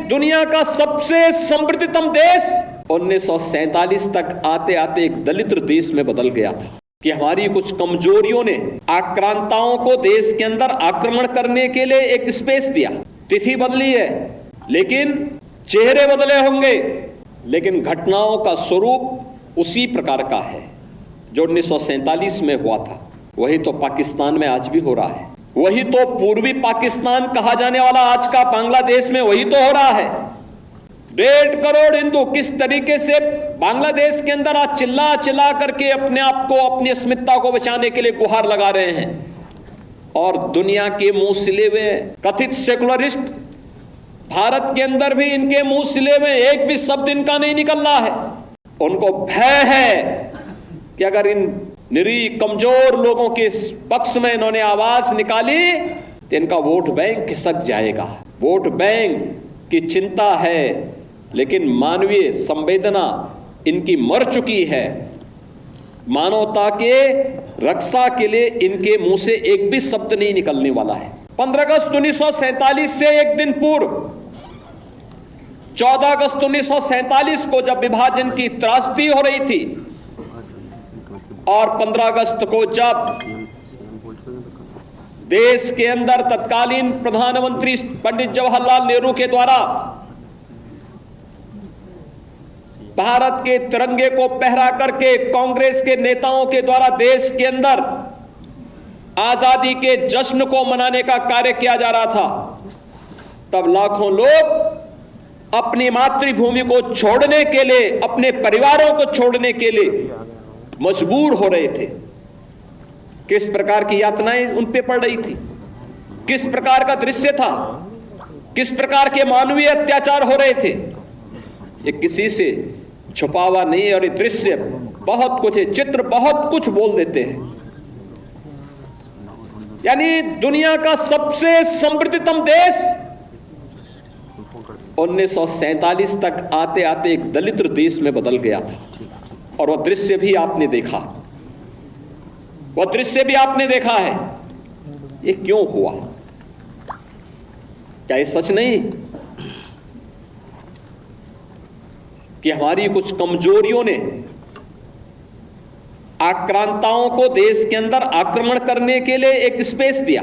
दुनिया का सबसे समृद्धतम देश 1947 तक आते आते एक दलित देश में बदल गया था कि हमारी कुछ कमजोरियों ने आक्रांताओं को देश के अंदर आक्रमण करने के लिए एक स्पेस दिया। तिथि बदली है लेकिन चेहरे बदले होंगे, लेकिन घटनाओं का स्वरूप उसी प्रकार का है जो 1947 में हुआ था। वही तो पाकिस्तान में आज भी हो रहा है। वही तो पूर्वी पाकिस्तान कहा जाने वाला आज का बांग्लादेश में वही तो हो रहा है। 1.5 करोड़ हिंदू किस तरीके से बांग्लादेश के अंदर आज चिल्ला चिल्ला करके अपने आप को, अपनी अस्मिता को बचाने के लिए गुहार लगा रहे हैं, और दुनिया के मुंह सिले हुए कथित सेकुलरिस्ट भारत के अंदर भी इनके मुंह सिले हुए एक भी शब्द इनका नहीं निकल रहा है। उनको भय है कि अगर इन निरीह कमजोर लोगों के पक्ष में इन्होंने आवाज निकाली तो इनका वोट बैंक खिसक जाएगा। वोट बैंक की चिंता है, लेकिन मानवीय संवेदना इनकी मर चुकी है। मानवता के रक्षा के लिए इनके मुंह से एक भी शब्द नहीं निकलने वाला है। 15 अगस्त 1947 से एक दिन पूर्व 14 अगस्त 1947 को जब विभाजन की त्रासदी हो रही थी और 15 अगस्त को जब देश के अंदर तत्कालीन प्रधानमंत्री पंडित जवाहरलाल नेहरू के द्वारा भारत के तिरंगे को पहरा करके कांग्रेस के नेताओं के द्वारा देश के अंदर आजादी के जश्न को मनाने का कार्य किया जा रहा था, तब लाखों लोग अपनी मातृभूमि को छोड़ने के लिए, अपने परिवारों को छोड़ने के लिए मजबूर हो रहे थे। किस प्रकार की यातनाएं उन पे पड़ रही थी, किस प्रकार का दृश्य था, किस प्रकार के मानवीय अत्याचार हो रहे थे, ये किसी से छुपा हुआ नहीं। और ये दृश्य बहुत कुछ है, चित्र बहुत कुछ बोल देते हैं। यानी दुनिया का सबसे समृद्धतम देश 1947 तक आते आते एक दलित देश में बदल गया था। और वह दृश्य भी आपने देखा, वह दृश्य भी आपने देखा है। ये क्यों हुआ? क्या ये सच नहीं कि हमारी कुछ कमजोरियों ने आक्रांताओं को देश के अंदर आक्रमण करने के लिए एक स्पेस दिया,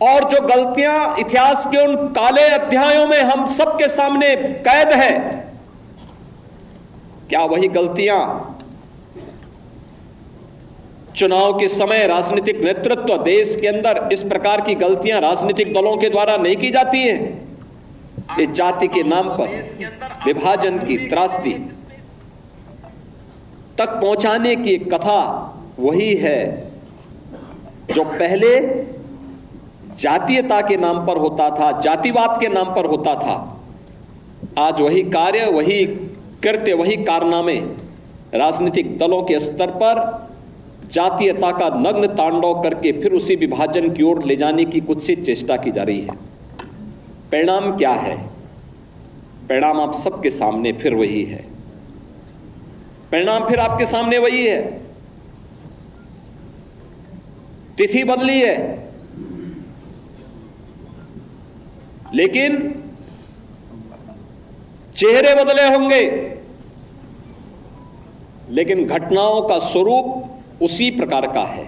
और जो गलतियां इतिहास के उन काले अध्यायों में हम सबके सामने कैद है, क्या वही गलतियां चुनाव के समय राजनीतिक नेतृत्व देश के अंदर इस प्रकार की गलतियां राजनीतिक दलों के द्वारा नहीं की जाती हैं? इस जाति के नाम पर विभाजन की त्रासदी तक पहुंचाने की एक कथा वही है जो पहले जातीयता के नाम पर होता था, जातिवाद के नाम पर होता था। आज वही कार्य, वही कृत्य, वही कारनामे राजनीतिक दलों के स्तर पर जातीयता का नग्न तांडव करके फिर उसी विभाजन की ओर ले जाने की कुत्सित चेष्टा की जा रही है। परिणाम क्या है? परिणाम आप सबके सामने फिर वही है। परिणाम फिर आपके सामने वही है। तिथि बदली है लेकिन चेहरे बदले होंगे, लेकिन घटनाओं का स्वरूप उसी प्रकार का है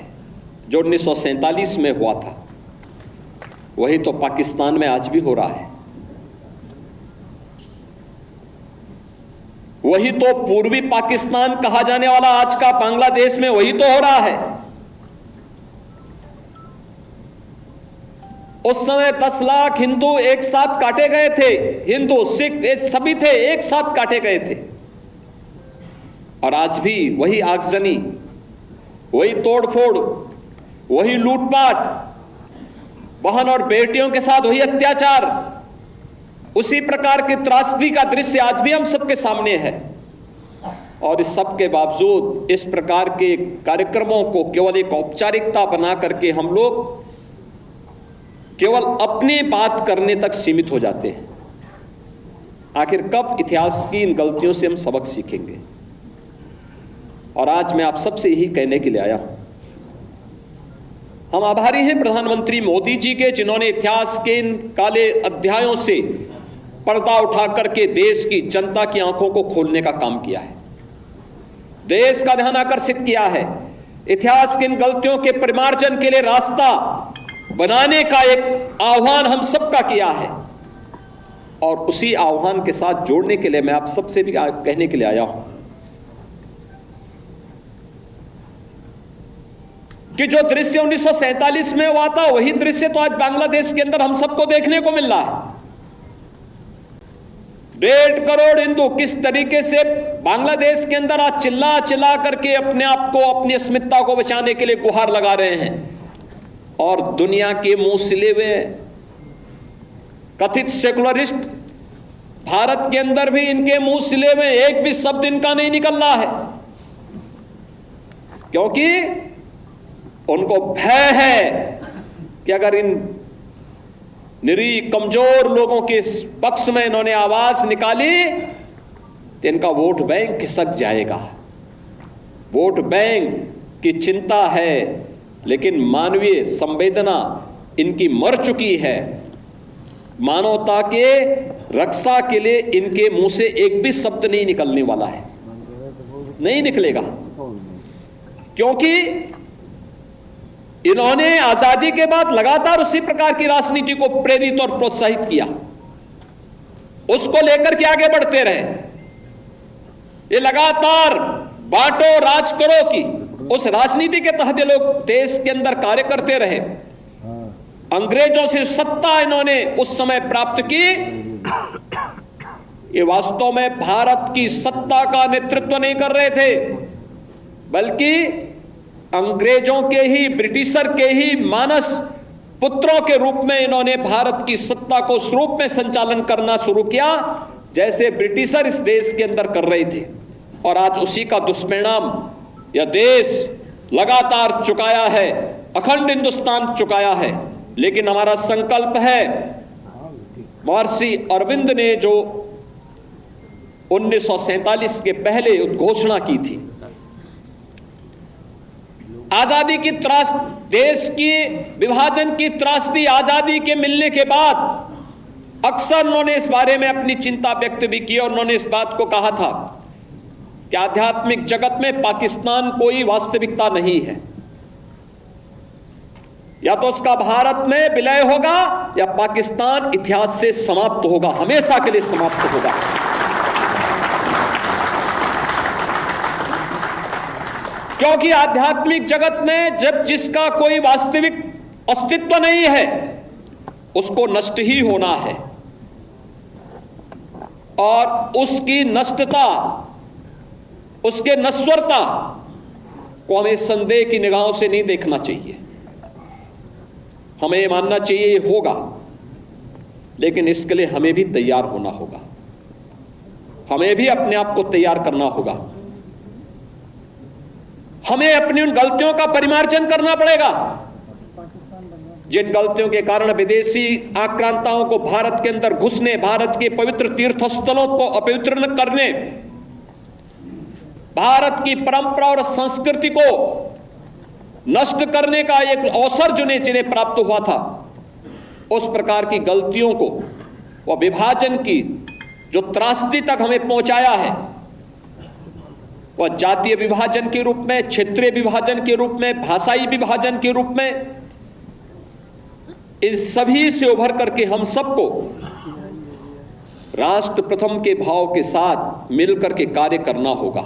जो 1947 में हुआ था। वही तो पाकिस्तान में आज भी हो रहा है। वही तो पूर्वी पाकिस्तान कहा जाने वाला आज का बांग्लादेश में वही तो हो रहा है। उस समय 10 लाख हिंदू एक साथ काटे गए थे, हिंदू सिख सभी थे, एक साथ काटे गए थे। और आज भी वही आगजनी, वही तोड़फोड़, वही लूटपाट, बहन और बेटियों के साथ वही अत्याचार, उसी प्रकार की त्रासदी का दृश्य आज भी हम सबके सामने है। और इस सब के बावजूद इस प्रकार के कार्यक्रमों को केवल एक औपचारिकता बना करके हम लोग केवल अपनी बात करने तक सीमित हो जाते हैं। आखिर कब इतिहास की इन गलतियों से हम सबक सीखेंगे? और आज मैं आप सबसे यही कहने के लिए आया हूं, हम आभारी हैं प्रधानमंत्री मोदी जी के, जिन्होंने इतिहास के इन काले अध्यायों से पर्दा उठा करके देश की जनता की आंखों को खोलने का काम किया है, देश का ध्यान आकर्षित किया है, इतिहास की इन गलतियों के परिमार्जन के लिए रास्ता बनाने का एक आह्वान हम सबका किया है। और उसी आह्वान के साथ जोड़ने के लिए मैं आप सबसे भी कहने के लिए आया हूं कि जो दृश्य 1947 में हुआ था, वही दृश्य तो आज बांग्लादेश के अंदर हम सबको देखने को मिल रहा है। 1.5 करोड़ हिंदू किस तरीके से बांग्लादेश के अंदर आज चिल्ला चिल्ला करके अपने आप को, अपनी अस्मिता को बचाने के लिए गुहार लगा रहे हैं, और दुनिया के मुंह सिले हुए कथित सेकुलरिस्ट भारत के अंदर भी इनके मुंह सिले हुए एक भी शब्द इनका नहीं निकल रहा है, क्योंकि उनको भय है कि अगर इन निरीह कमजोर लोगों के पक्ष में इन्होंने आवाज निकाली तो इनका वोट बैंक खिसक जाएगा। वोट बैंक की चिंता है, लेकिन मानवीय संवेदना इनकी मर चुकी है। मानवता के रक्षा के लिए इनके मुंह से एक भी शब्द नहीं निकलने वाला है, नहीं निकलेगा, क्योंकि इन्होंने आजादी के बाद लगातार उसी प्रकार की राजनीति को प्रेरित और प्रोत्साहित किया, उसको लेकर के आगे बढ़ते रहे। ये लगातार बांटो राज करो की उस राजनीति के तहत ये लोग देश के अंदर कार्य करते रहे। अंग्रेजों से सत्ता इन्होंने उस समय प्राप्त की। ये वास्तव में भारत की सत्ता का नेतृत्व नहीं कर रहे थे, बल्कि अंग्रेजों के ही, ब्रिटिशर के ही मानस पुत्रों के रूप में इन्होंने भारत की सत्ता को उस रूप में संचालन करना शुरू किया जैसे ब्रिटिशर इस देश के अंदर कर रहे थे। और आज उसी का दुष्परिणाम यह देश लगातार चुकाया है, अखंड हिंदुस्तान चुकाया है। लेकिन हमारा संकल्प है, महर्षि अरविंद ने जो 1947 के पहले उद्घोषणा की थी, आजादी की त्रास, देश की विभाजन की त्रासदी आजादी के मिलने के बाद अक्सर उन्होंने इस बारे में अपनी चिंता व्यक्त भी की, और उन्होंने इस बात को कहा था कि आध्यात्मिक जगत में पाकिस्तान कोई वास्तविकता नहीं है, या तो उसका भारत में विलय होगा या पाकिस्तान इतिहास से समाप्त होगा, हमेशा के लिए समाप्त होगा। क्योंकि आध्यात्मिक जगत में जब जिसका कोई वास्तविक अस्तित्व नहीं है, उसको नष्ट ही होना है, और उसकी नष्टता, उसके नश्वरता को हमें संदेह की निगाहों से नहीं देखना चाहिए। हमें ये मानना चाहिए ये होगा, लेकिन इसके लिए हमें भी तैयार होना होगा, हमें भी अपने आप को तैयार करना होगा। हमें अपनी उन गलतियों का परिमार्जन करना पड़ेगा जिन गलतियों के कारण विदेशी आक्रांताओं को भारत के अंदर घुसने, भारत के पवित्र तीर्थ स्थलों को अपवित्र न करने, भारत की परंपरा और संस्कृति को नष्ट करने का एक अवसर जिन्हें प्राप्त हुआ था, उस प्रकार की गलतियों को, वह विभाजन की जो त्रासदी तक हमें पहुंचाया है, वह जातीय विभाजन के रूप में, क्षेत्रीय विभाजन के रूप में, भाषाई विभाजन के रूप में, इन सभी से उभर करके हम सबको राष्ट्र प्रथम के भाव के साथ मिलकर के कार्य करना होगा।